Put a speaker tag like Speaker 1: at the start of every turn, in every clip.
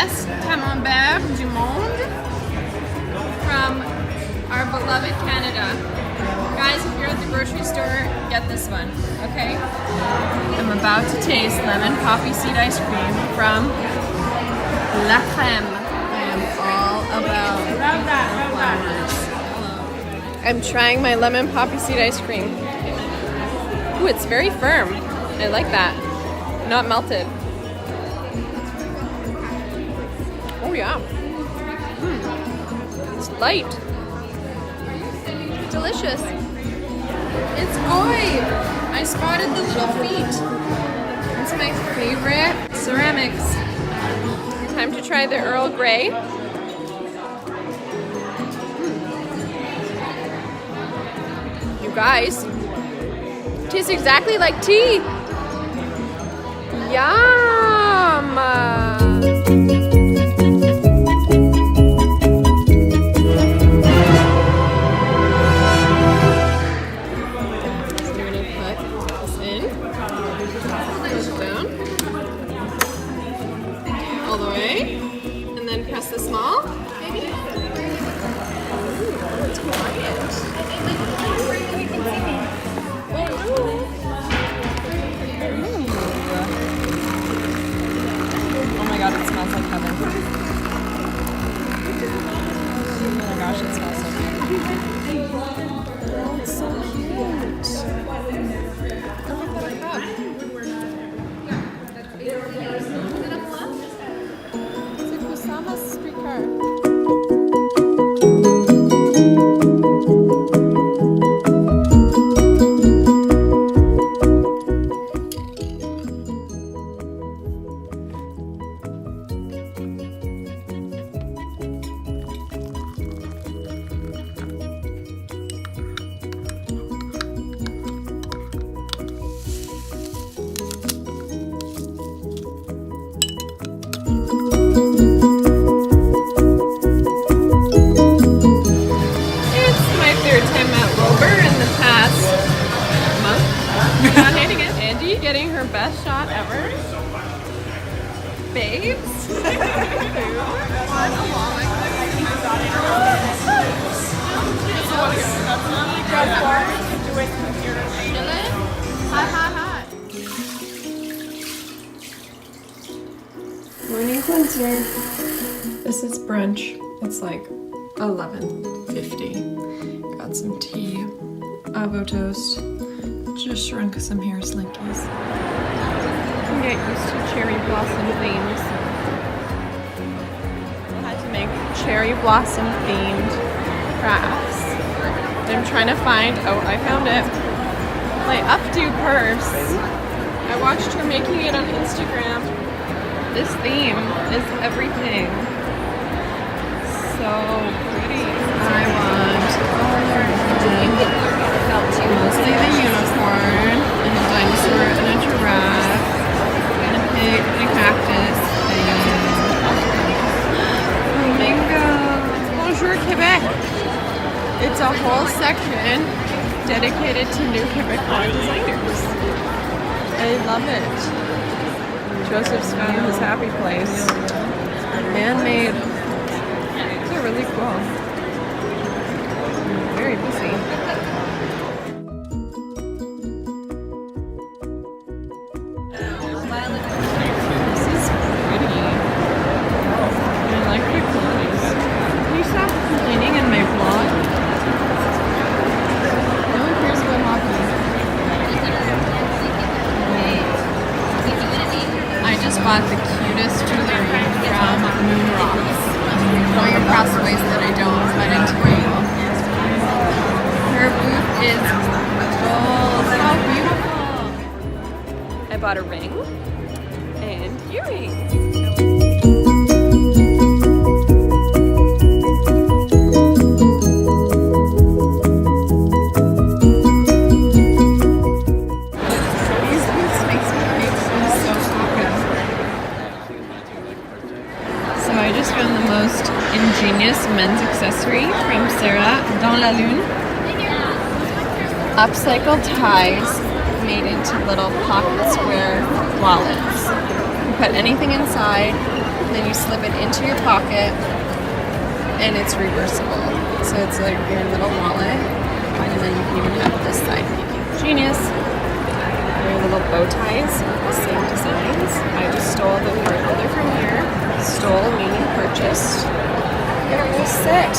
Speaker 1: best camembert du monde from our beloved Canada. Guys, if you're at the grocery store, get this one, okay? I'm about to taste lemon poppy seed ice cream from La Crème. I am all about flowers. I'm trying my lemon poppy seed ice cream. Ooh, it's very firm. I like that. Not melted. Oh yeah. It's light. Delicious. It's good. I spotted the little feet. It's my favorite ceramics. Time to try the Earl Grey. You guys, it tastes exactly like tea. Yum! All the way, and then press the small, maybe? Ooh, it's quiet. Oh my god, it smells like heaven. Oh my gosh, it smells so good. Oh, it's so cute. Look at that cup. Streetcar. Getting her best shot ever. Babes. Morning cleanser. This is brunch. It's like 11:50. Got some tea, avo toast. Just shrunk some hair slinkies. You can get used to cherry blossom themes. I had to make cherry blossom themed crafts. I'm trying to find, oh, I found it. My updo purse. I watched her making it on Instagram. This theme is everything. So pretty. I want mostly the unicorn, and a dinosaur, and a giraffe, and a pig, and a cactus, and flamingo. Bonjour, Quebec! It's a whole section dedicated to new Quebecois designers. I love it. Joseph's found his happy place. Man-made. These are really cool. Very busy. This is pretty. I like the clothes. Can you stop complaining in my vlog? No one cares about hockey. I just bought the cutest jewelry from Moon Rocks. Going across the waist that I don't fit into it. Her booth is so beautiful. I bought a ring and earrings. These boots makes me feel so happy. So I just found the most ingenious men's accessory from Sarah dans la Lune. Upcycle ties made into little pocket square wallets. You put anything inside, and then you slip it into your pocket, and it's reversible. So it's like your little wallet, and then you can even have this side. Genius. Your little bow ties, the same designs. I just stole the card holder from here. Stole meaning purchased. It will sit.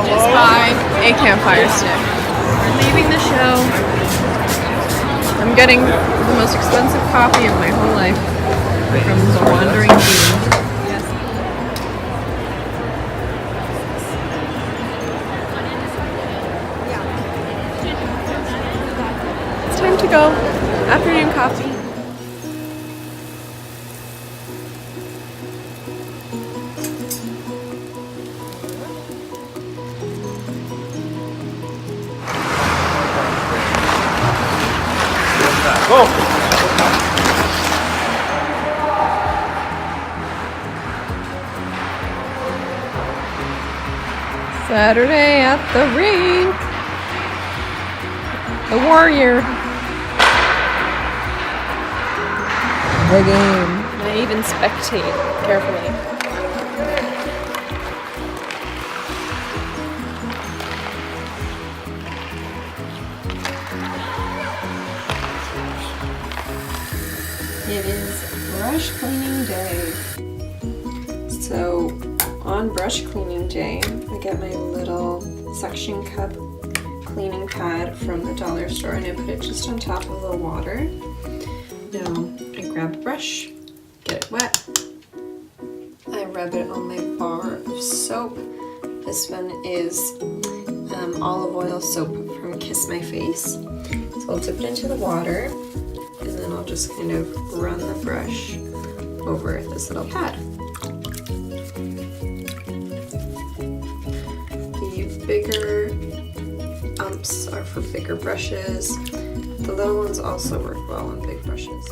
Speaker 1: Just buy a campfire stick. We're leaving the show. I'm getting the most expensive coffee of my whole life from the Wandering Bean. Yes. It's time to go. Afternoon coffee.
Speaker 2: Go!
Speaker 1: Saturday at the rink. The Warrior. The game. I even spectate carefully. It is brush cleaning day. So on brush cleaning day, I get my little suction cup cleaning pad from the dollar store and I put it just on top of the water. Now I grab a brush, get it wet. I rub it on my bar of soap. This one is olive oil soap from Kiss My Face. So I'll dip it into the water and then I'll just kind of run the brush over this little pad. The bigger umps are for bigger brushes. The little ones also work well on big brushes.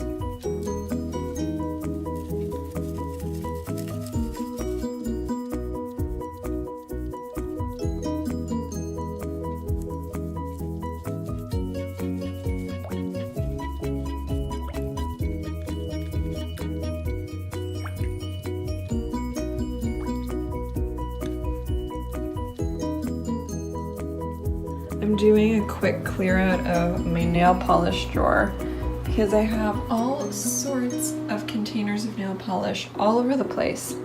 Speaker 1: I'm doing a quick clear out of my nail polish drawer because I have all sorts of containers of nail polish all over the place.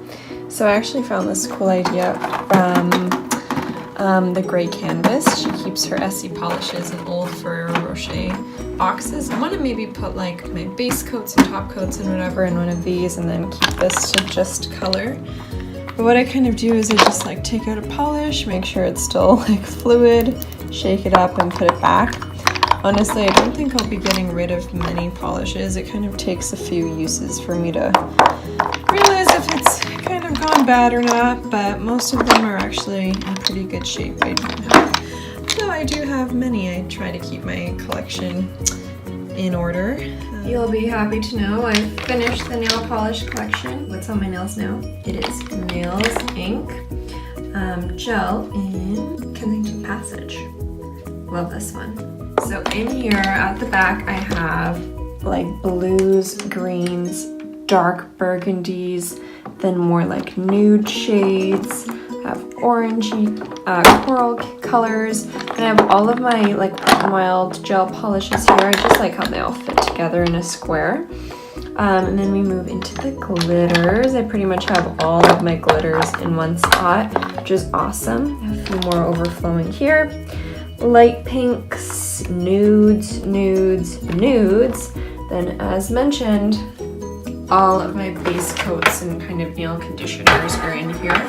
Speaker 1: So I actually found this cool idea from the Gray Canvas. She keeps her Essie polishes in old Ferrero Rocher boxes. I want to maybe put like my base coats and top coats and whatever in one of these and then keep this to just color. But what I kind of do is I just like take out a polish, make sure it's still like fluid, shake it up and put it back. Honestly, I don't think I'll be getting rid of many polishes. It kind of takes a few uses for me to realize if it's kind of gone bad or not, but most of them are actually in pretty good shape. Though I do have many, I try to keep my collection in order. You'll be happy to know I finished the nail polish collection. What's on my nails now? It is Nails Ink Gel in Kensington Passage. Love this one. So in here at the back I have like blues, greens, dark burgundies, then more like nude shades. I have orangey coral colors, and I have all of my like mild gel polishes here. I just like how they all fit together in a square. And then we move into the glitters. I pretty much have all of my glitters in one spot, which is awesome. I have a few more overflowing here. Light pinks, nudes, nudes, nudes. Then as mentioned, all of my base coats and kind of nail conditioners are in here.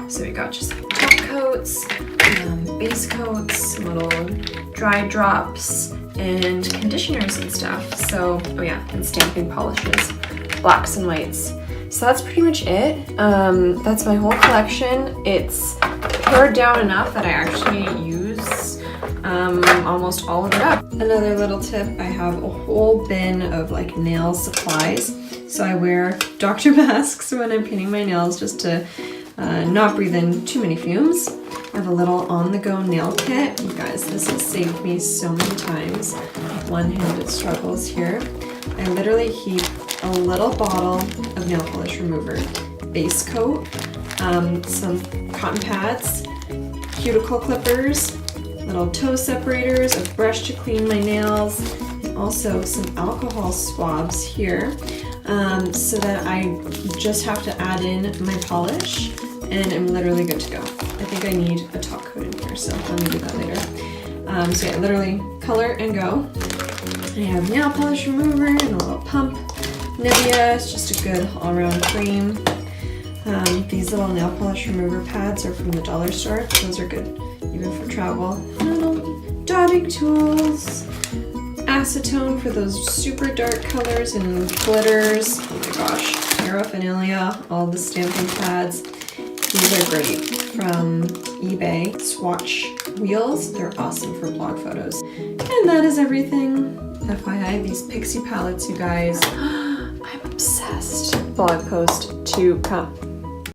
Speaker 1: So we got just like top coats, base coats, little dry drops, and conditioners and stuff. So, oh yeah, and stamping polishes, blacks and whites. So that's pretty much it. That's my whole collection. It's pared down enough that I actually use almost all of it up. Another little tip, I have a whole bin of like nail supplies. So I wear doctor masks when I'm painting my nails just to not breathe in too many fumes. I have a little on-the-go nail kit. You guys, this has saved me so many times. One-handed struggles here. I literally keep
Speaker 2: a little bottle of nail polish remover, base coat, some cotton pads, cuticle clippers, little toe separators, a brush to clean my nails, also some alcohol swabs here, so that I just have to add in my polish and I'm literally good to go. I think I need a top coat in here, so let me do that later. So yeah, literally color and go. I have nail polish remover and a little pump. Nivea, it's just a good all-around cream. These little nail polish remover pads are from the dollar store. Those are good even for travel. Little dotting tools. Acetone for those super dark colors and glitters. Oh my gosh, paraphernalia, all the stamping pads. These are great from eBay. Swatch wheels, they're awesome for blog photos. And that is everything. FYI, these pixie palettes, you guys, I'm obsessed. Blog post to come.